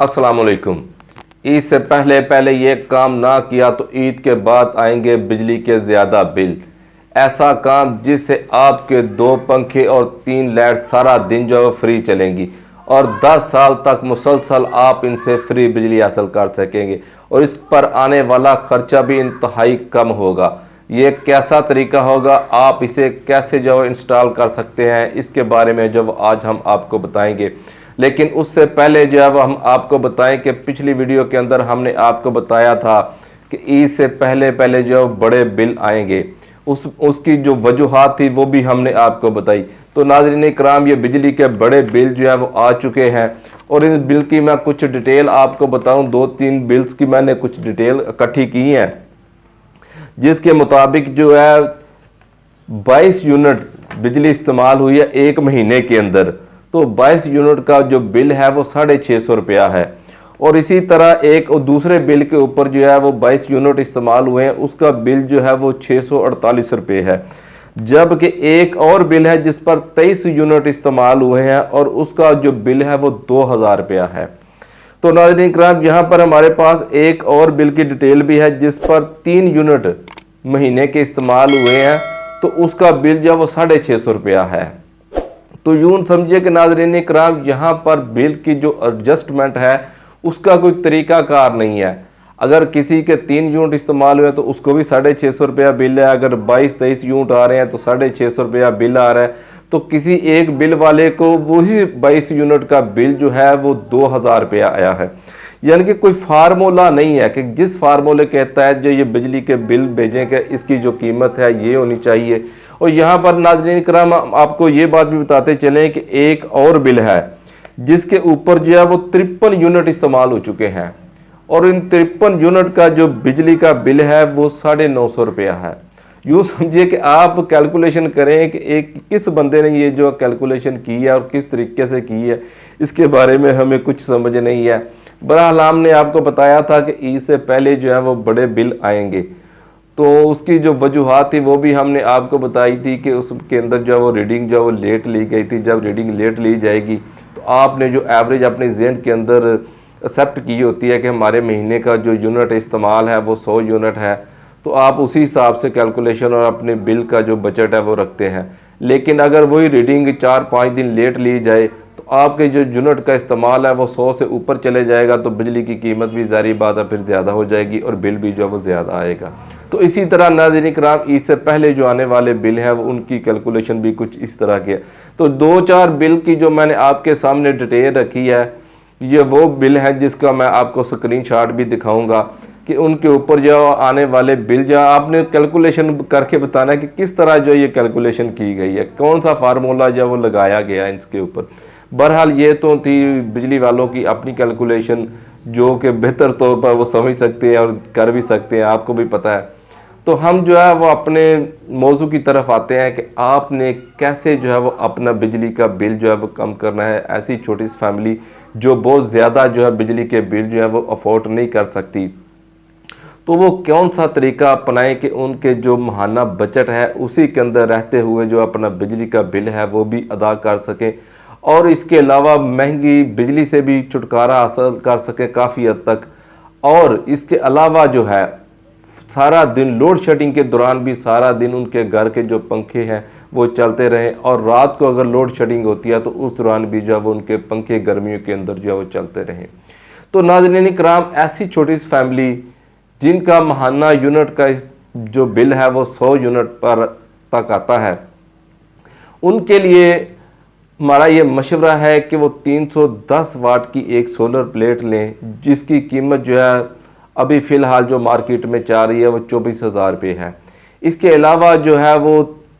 अस्सलामुअलैकुम। ईद से पहले पहले ये काम ना किया तो ईद के बाद आएंगे बिजली के ज़्यादा बिल। ऐसा काम जिससे आपके 2 पंखे और 3 लाइट सारा दिन जो है फ्री चलेंगी और 10 साल तक मुसलसल आप इनसे फ्री बिजली हासिल कर सकेंगे और इस पर आने वाला खर्चा भी इंतहाई कम होगा। ये कैसा तरीका होगा, आप इसे कैसे जो इंस्टॉल कर सकते हैं, इसके बारे में जो आज हम आपको बताएंगे। लेकिन उससे पहले जब हम आपको बताएं कि पिछली वीडियो के अंदर हमने आपको बताया था कि ईद से पहले पहले जो बड़े बिल आएंगे, उसकी जो वजूहात थी वो भी हमने आपको बताई। तो नाज़रीन इकराम, ये बिजली के बड़े बिल जो है वो आ चुके हैं और इस बिल की मैं कुछ डिटेल आपको बताऊं। 2-3 बिल्स की मैंने कुछ डिटेल इकट्ठी की हैं, जिसके मुताबिक जो है 22 यूनिट बिजली इस्तेमाल हुई है 1 महीने के अंदर। तो 22 यूनिट का जो बिल है वो 650 रुपया है। और इसी तरह एक और दूसरे बिल के ऊपर जो है वो 22 यूनिट इस्तेमाल हुए हैं, उसका बिल जो है वो 648 रुपये है। जबकि एक और बिल है जिस पर 23 यूनिट इस्तेमाल हुए हैं और उसका जो बिल है वो 2000 रुपया है। तो नाज़रीन इकराम, यहाँ पर हमारे पास एक और बिल की डिटेल भी है जिस पर 3 यूनिट महीने के इस्तेमाल हुए हैं, तो उसका बिल जो है वो 650 रुपया है। तो यूं समझिए कि नाज़रीन इकराम, यहाँ पर बिल की जो एडजस्टमेंट है उसका कोई तरीका कार नहीं है। अगर किसी के 3 यूनिट इस्तेमाल हुए तो उसको भी 650 रुपया बिल है। अगर 22-23 यूनिट आ रहे हैं तो 650 रुपया बिल आ रहा है। तो किसी एक बिल वाले को वही 22 यूनिट का बिल जो है वो 2000 रुपया आया है। यानी कि कोई फार्मूला नहीं है कि जिस फार्मूले के तहत जो ये बिजली के बिल भेजेंगे इसकी जो कीमत है ये होनी चाहिए। और यहाँ पर नाज़रीन इकराम, आपको ये बात भी बताते चलें कि एक और बिल है जिसके ऊपर जो है वो 53 यूनिट इस्तेमाल हो चुके हैं और इन 53 यूनिट का जो बिजली का बिल है वो 950 रुपया है। यूँ समझिए कि आप कैलकुलेशन करें कि एक किस बंदे ने ये जो कैलकुलेशन की है और किस तरीके से की है, इसके बारे में हमें कुछ समझ नहीं है। बहरहाल हमने आपको बताया था कि ईद से पहले जो है वो बड़े बिल आएंगे, तो उसकी जो वजूहात थी वो भी हमने आपको बताई थी कि उसके अंदर जो है वो रीडिंग जो है वो लेट ली गई थी। जब रीडिंग लेट ली जाएगी तो आपने जो एवरेज अपने जहन के अंदर एक्सेप्ट की होती है कि हमारे महीने का जो यूनिट इस्तेमाल है वो 100 यूनिट है, तो आप उसी हिसाब से कैलकुलेशन और अपने बिल का जो बजट है वो रखते हैं। लेकिन अगर वही रीडिंग 4-5 दिन लेट ली जाए तो आपके जो यूनिट का इस्तेमाल है वो 100 से ऊपर चले जाएगा, तो बिजली की कीमत भी ज़ाहिर बात है फिर ज़्यादा हो जाएगी और बिल भी जो है वो ज़्यादा आएगा। तो इसी तरह नाज़रीन इकराम, इससे पहले जो आने वाले बिल हैं वो उनकी कैलकुलेशन भी कुछ इस तरह की है। तो 2-4 बिल की जो मैंने आपके सामने डिटेल रखी है, ये वो बिल है जिसका मैं आपको स्क्रीनशॉट भी दिखाऊंगा कि उनके ऊपर जो आने वाले बिल जो आपने कैलकुलेशन करके बताना है कि किस तरह जो ये कैलकुलेशन की गई है, कौन सा फार्मूला जो वो लगाया गया है इसके ऊपर। बहरहाल ये तो थी बिजली वालों की अपनी कैलकुलेशन, जो कि बेहतर तौर पर वो समझ सकते हैं और कर भी सकते हैं, आपको भी पता है। तो हम जो है वो अपने मौजू की तरफ आते हैं कि आपने कैसे जो है वो अपना बिजली का बिल जो है वो कम करना है। ऐसी छोटी सी फैमिली जो बहुत ज़्यादा जो है बिजली के बिल जो है वो अफोर्ड नहीं कर सकती, तो वो कौन सा तरीका अपनाएं कि उनके जो माहाना बजट है उसी के अंदर रहते हुए जो अपना बिजली का बिल है वो भी अदा कर सकें और इसके अलावा महंगी बिजली से भी छुटकारा हासिल कर सकें काफ़ी हद तक। और इसके अलावा जो है सारा दिन लोड शेडिंग के दौरान भी सारा दिन उनके घर के जो पंखे हैं वो चलते रहें और रात को अगर लोड शेडिंग होती है तो उस दौरान भी जो है वो उनके पंखे गर्मियों के अंदर जो है वो चलते रहें। तो नाज़रीन इकराम, ऐसी छोटी सी फैमिली जिनका माहाना यूनिट का जो बिल है वो 100 यूनिट पर तक आता है, उनके लिए हमारा ये मशवरा है कि वो 310 वाट की एक सोलर प्लेट लें, जिसकी कीमत जो है अभी फ़िलहाल जो मार्केट में चल रही है वो 24,000 रुपये है। इसके अलावा जो है वो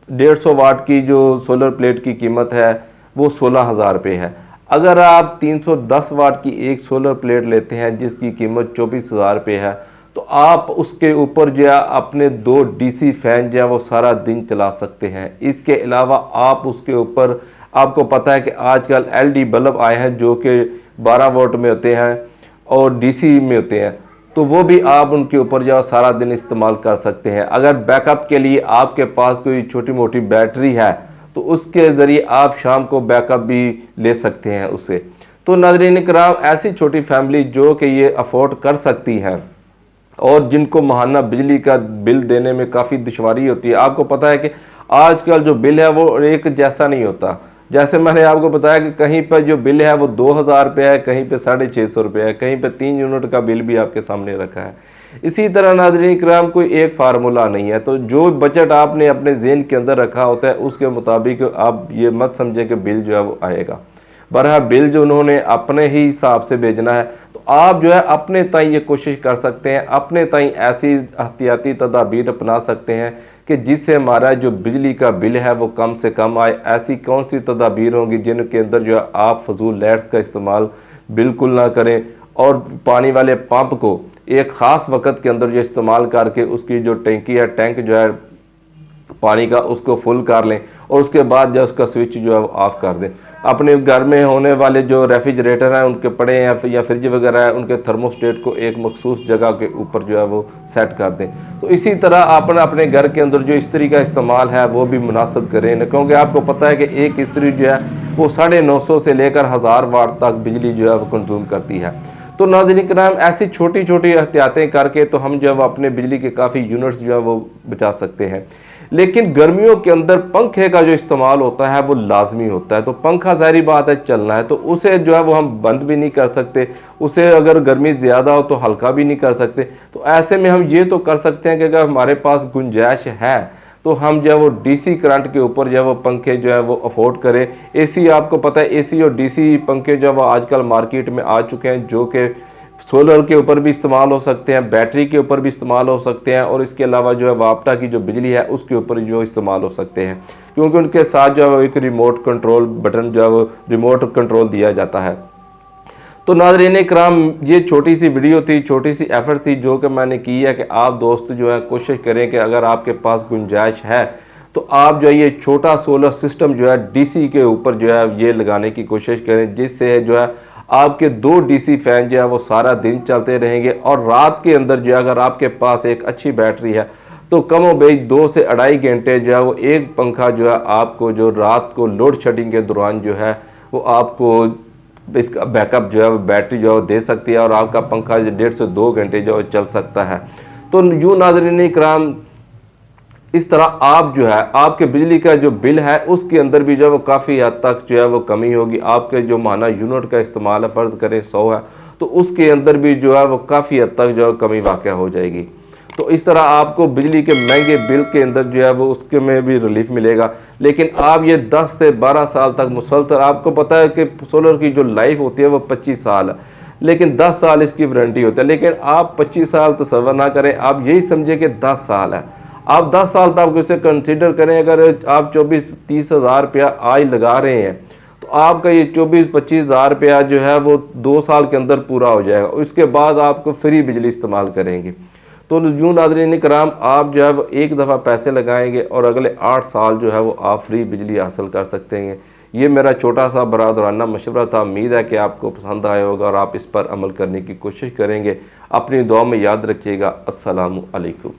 150 वाट की जो सोलर प्लेट की कीमत है वो 16,000 रुपये है। अगर आप 310 वाट की एक सोलर प्लेट लेते हैं जिसकी कीमत 24,000 रुपये है, तो आप उसके ऊपर जो है अपने 2 डीसी फैन जो है वो सारा दिन चला सकते हैं। इसके अलावा आप उसके ऊपर, आपको पता है कि आजकल एलईडी बल्ब आए हैं जो कि 12 वोल्ट में होते हैं और डीसी में होते हैं, तो वो भी आप उनके ऊपर जो सारा दिन इस्तेमाल कर सकते हैं। अगर बैकअप के लिए आपके पास कोई छोटी मोटी बैटरी है तो उसके ज़रिए आप शाम को बैकअप भी ले सकते हैं उससे। तो नाज़रीन किराम, ऐसी छोटी फैमिली जो कि ये अफोर्ड कर सकती हैं और जिनको माहाना बिजली का बिल देने में काफ़ी दुश्वारी होती है। आपको पता है कि आजकल जो बिल है वो एक जैसा नहीं होता। जैसे मैंने आपको बताया कि कहीं पर जो बिल है वो 2000 रुपये है, कहीं पे 650 रुपये है, कहीं पे 3 यूनिट का बिल भी आपके सामने रखा है। इसी तरह नाज़रीन किराम, कोई एक फार्मूला नहीं है। तो जो बजट आपने अपने ज़हन के अंदर रखा होता है उसके मुताबिक आप ये मत समझें कि बिल जो है वो आएगा। बरहा बिल जो उन्होंने अपने ही हिसाब से भेजना है। तो आप जो है अपने ताई ये कोशिश कर सकते हैं, अपने ताई ऐसी एहतियाती तदाबीर अपना सकते हैं कि जिससे हमारा जो बिजली का बिल है वो कम से कम आए। ऐसी कौन सी तदाबीर होंगी जिनके अंदर जो है आप फजूल लाइट्स का इस्तेमाल बिल्कुल ना करें और पानी वाले पंप को एक ख़ास वक्त के अंदर जो इस्तेमाल करके उसकी जो टैंकी है, टैंक जो है पानी का, उसको फुल कर लें और उसके बाद जो उसका स्विच जो है वो ऑफ़ कर दें। अपने घर में होने वाले जो रेफ्रिजरेटर हैं उनके पड़े या फ्रिज वगैरह है, उनके थर्मोस्टेट को एक मखसूस जगह के ऊपर जो है वो सेट कर दें। तो इसी तरह आप अपने घर के अंदर जो इस्त्री का इस्तेमाल है वो भी मुनासिब करें ना, क्योंकि आपको पता है कि एक इस्त्री जो है वो 950 से लेकर 1000 वाट तक बिजली जो है वो कंज्यूम करती है। तो नाज़रीन किराम, ऐसी छोटी छोटी एहतियातें करके तो हम जो है अपने बिजली के काफ़ी यूनिट्स जो है वो बचा सकते हैं। लेकिन गर्मियों के अंदर पंखे का जो इस्तेमाल होता है वो लाजमी होता है। तो पंखा ज़ाहिर बात है चलना है, तो उसे जो है वो हम बंद भी नहीं कर सकते, उसे अगर गर्मी ज़्यादा हो तो हल्का भी नहीं कर सकते। तो ऐसे में हम ये तो कर सकते हैं कि अगर हमारे पास गुंजाइश है तो हम जो है वो डीसी करंट के ऊपर जो है वो पंखे जो है वो अफोर्ड करें। एसी, आपको पता है एसी और डीसी पंखे जो है वो आजकल मार्केट में आ चुके हैं, जो कि सोलर के ऊपर भी इस्तेमाल हो सकते हैं, बैटरी के ऊपर भी इस्तेमाल हो सकते हैं और इसके अलावा जो है वापटा की जो बिजली है उसके ऊपर जो इस्तेमाल हो सकते हैं, क्योंकि उनके साथ जो है वो एक रिमोट कंट्रोल बटन जो है वो रिमोट कंट्रोल दिया जाता है। तो नाज़रीन किराम, ये छोटी सी वीडियो थी, छोटी सी एफर्ट थी जो कि मैंने की है कि आप दोस्त जो है कोशिश करें कि अगर आपके पास गुंजाइश है तो आप जो है ये छोटा सोलर सिस्टम जो है डीसी के ऊपर जो है ये लगाने की कोशिश करें, जिससे जो है आपके 2 डीसी फैन जो है वो सारा दिन चलते रहेंगे और रात के अंदर जो है अगर आपके पास एक अच्छी बैटरी है तो कमो बेश 2 से 2.5 घंटे जो है वो एक पंखा जो है आपको जो रात को लोड शेडिंग के दौरान जो है वो आपको इसका बैकअप जो है वो बैटरी जो है वो दे सकती है और आपका पंखा 1.5 से 2 घंटे जो है चल सकता है। तो यूँ नाज़रीन किराम, इस तरह आप जो है आपके बिजली का जो बिल है उसके अंदर भी जो है वो काफ़ी हद तक जो है वो कमी होगी। आपके जो माना यूनिट का इस्तेमाल है, फ़र्ज़ करें 100 है तो उसके अंदर भी जो है वो काफ़ी हद तक जो है कमी वाक़या हो जाएगी। तो इस तरह आपको बिजली के महंगे बिल के अंदर जो है वो उसके में भी रिलीफ मिलेगा। लेकिन आप ये 10 से 12 साल तक मुसलसल, आपको पता है कि सोलर की जो लाइफ होती है वो 25 साल है, लेकिन 10 साल इसकी वारंटी होती है। लेकिन आप 25 साल तसव्वुर ना करें, आप यही समझें कि 10 साल है। आप 10 साल तक उसे कंसिडर करें। अगर आप 24-30 हज़ार रुपया आज लगा रहे हैं तो आपका ये 24-25 हज़ार रुपया जो है वो 2 साल के अंदर पूरा हो जाएगा। उसके बाद आपको फ्री बिजली इस्तेमाल करेंगे। तो यूँ नाज़रीन किराम, आप जो है वो एक दफ़ा पैसे लगाएंगे और अगले 8 साल जो है वो आप फ्री बिजली हासिल कर सकते हैं। ये मेरा छोटा सा बरादराना मशवरा था। उम्मीद है कि आपको पसंद आया होगा और आप इस पर अमल करने की कोशिश करेंगे। अपनी दुआ में याद रखिएगा। अस्सलामु अलैकुम।